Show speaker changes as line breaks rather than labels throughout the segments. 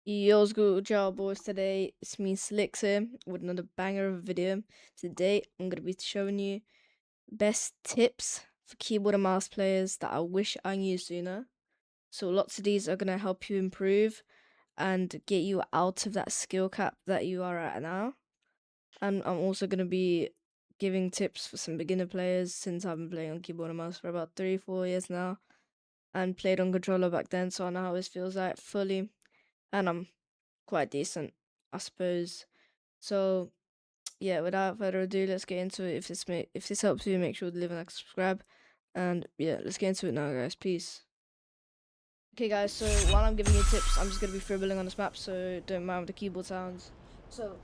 Yo, good job, boys. Today it's me, Slicks, here with another banger of a video. Today I'm gonna be showing you best tips for keyboard and mouse players that I wish I knew sooner. So lots of these are gonna help you improve and get you out of that skill cap that you are at now. And I'm also gonna be giving tips for some beginner players since I've been playing on keyboard and mouse for about 3-4 years now, and played on controller back then, so I know how this feels like fully, and I'm quite decent, I suppose. So yeah, without further ado, let's get into it. If this helps you, make sure to leave a like, subscribe, and yeah, let's get into it now, guys. Peace. Okay, guys. So while I'm giving you tips, I'm just gonna be dribbling on this map, so don't mind the keyboard sounds. So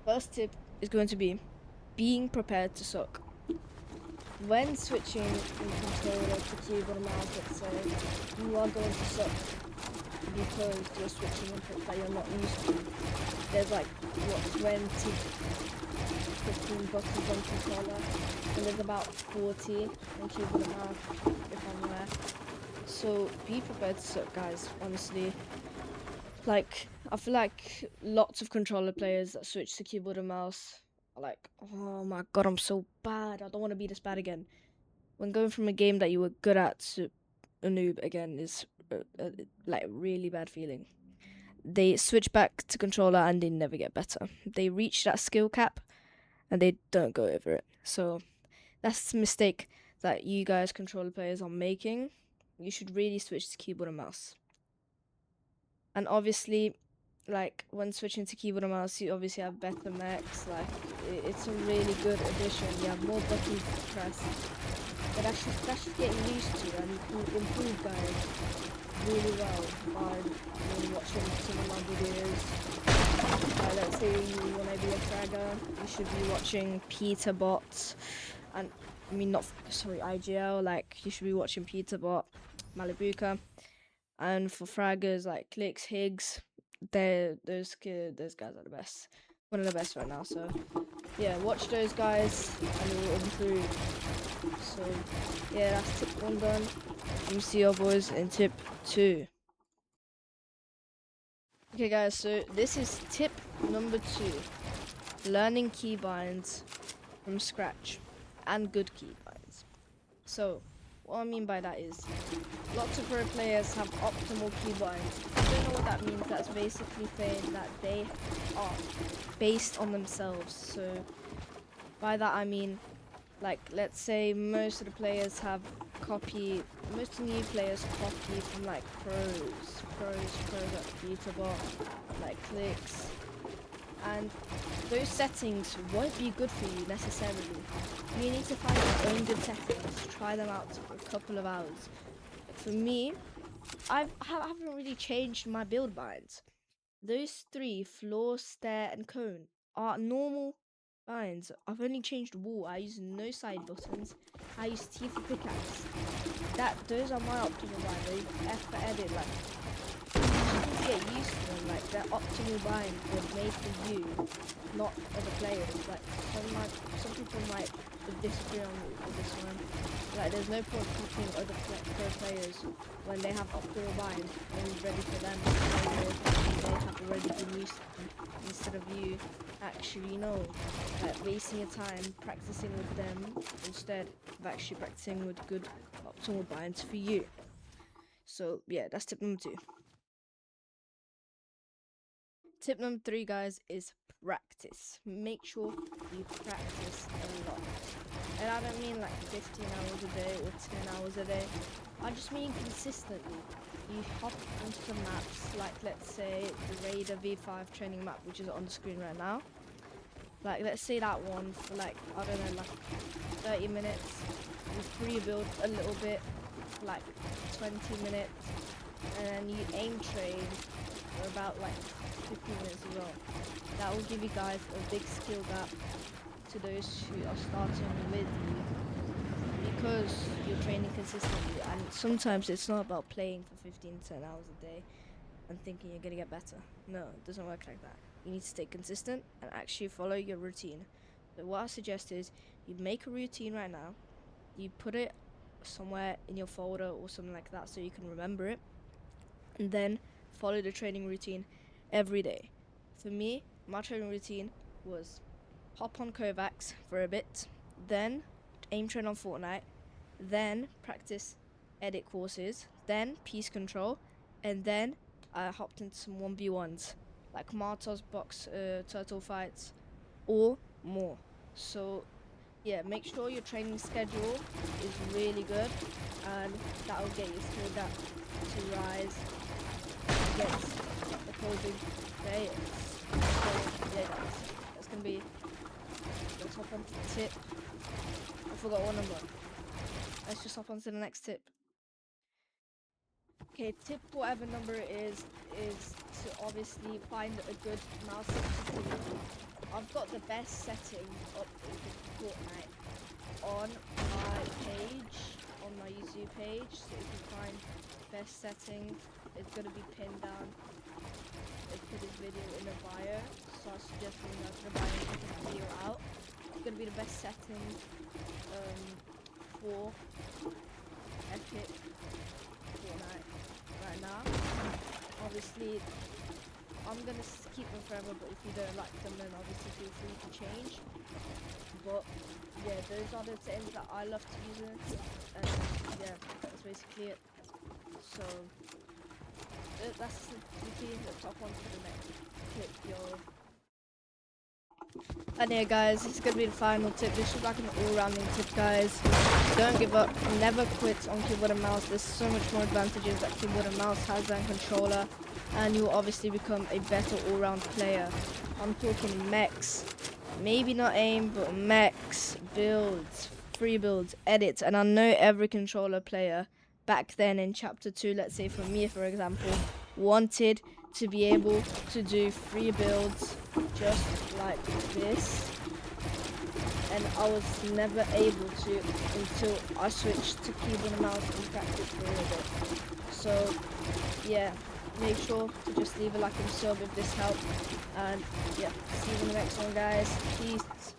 first tip is going to be being prepared to suck. When switching from controller to keyboard and mouse, let's say, you are going to suck because you're switching inputs that you're not used to. There's like, what, 20, 15 buttons on controller, and there's about 40 on keyboard and mouse, if I'm there. So be prepared to suck, guys, honestly. Like, I feel like lots of controller players that switch to keyboard and mouse are like, oh my god, I'm so bad, I don't want to be this bad again. When going from a game that you were good at to a noob again is like a really bad feeling. They switch back to controller and they never get better. They reach that skill cap and they don't go over it. So that's the mistake that you guys controller players are making. You should really switch to keyboard and mouse. And obviously, like when switching to keyboard and mouse, you obviously have better mechs. Like it's a really good addition. You have more buttons to press. But that's just getting used to, and you can improve, guys, really well by watching some of my videos. Let's say you want to be a fragger, you should be watching Peterbot, and I mean not sorry 𝐤𝐤𝐬. Like you should be watching Peterbot, Malibuka, and for fraggers like 𝐓𝐢𝐩𝐬𝐴, those guys are the best, one of the best right now. So yeah, watch those guys and you'll improve. So yeah, that's tip 1 done. You see your boys in tip 2. Okay, guys, so this is tip number 2: learning keybinds from scratch and good keybinds. So what I mean by that is lots of pro players have optimal keybinds. If you don't know what that means, that's basically saying that they are based on themselves. So by that I mean, like, let's say most of the players have most new players copy from like pros like Peterbot, like Clicks, and those settings won't be good for you necessarily. You need to find your own good settings, try them out for a couple of hours. For me, I haven't really changed my build binds. Those 3, floor, stair, and cone, are normal binds. I've only changed wall. I use no side buttons. I use T for pickaxe. Those are my optimal binds. They F for edit. Like, you need to get used to them. Like, they're optimal binds. They're made for you, not other players. Like, some people might disagree on this one. Like, there's no point copying other pro players when they have optimal binds and ready for them to play with. They have already been used to them, instead of you actually, like wasting your time practicing with them instead of actually practicing with good optimal binds for you. So yeah, that's tip number 2. Tip number 3, guys, is practice. Make sure you practice a lot. And I don't mean like 15 hours a day or 10 hours a day. I just mean consistently. You hop onto some maps, like let's say the Raider V5 training map, which is on the screen right now. Like, let's say that one for like, I don't know, like 30 minutes. You pre-build a little bit for like 20 minutes. And then you aim train for about like 15 minutes as well. That will give you guys a big skill gap to those who are starting with you, because you're training consistently. And sometimes it's not about playing for 15 to 10 hours a day and thinking you're gonna get better. No, it doesn't work like that. You need to stay consistent and actually follow your routine. So what I suggest is you make a routine right now, you put it somewhere in your folder or something like that so you can remember it, and then follow the training routine every day. For me, my training routine was hop on Kovacs for a bit, then aim train on Fortnite, then practice edit courses, then Peace Control, and then I hopped into some 1v1s like Martos box turtle fights or more. So yeah, make sure your training schedule is really good, and that will get you through that to rise against opposing players. So yeah guys, that's gonna be, let's hop on to the tip. I forgot what number. Let's just hop on to the next tip. Okay, tip whatever number it is to obviously find a good mouse setting. I've got the best setting up in Fortnite on my page, on my YouTube page. So if you find best settings, it's gonna be pinned down. I put this video in the bio, so I suggest you guys to buy and check the video out. It's gonna be the best settings for Epic Fortnite right now. Obviously, I'm gonna keep them forever, but if you don't like them, then obviously feel free to change. But yeah, those are the settings that I love to use, and yeah, that's basically it. So that's the routine. Let's hop on to the next tip, yo. And yeah guys, this is going to be the final tip. This is like an all-rounding tip, guys. Don't give up, never quit on keyboard and mouse. There's so much more advantages that keyboard and mouse has than controller, and you will obviously become a better all-round player. I'm talking mechs, maybe not aim, but mechs, builds, free builds, edits. And I know every controller player back then in chapter 2, let's say for me for example, wanted to be able to do free builds just like this, and I was never able to until I switched to keyboard and mouse and practiced for a little bit. So yeah, make sure to just leave a like and sub if this helped, and yeah, see you in the next one guys. Peace.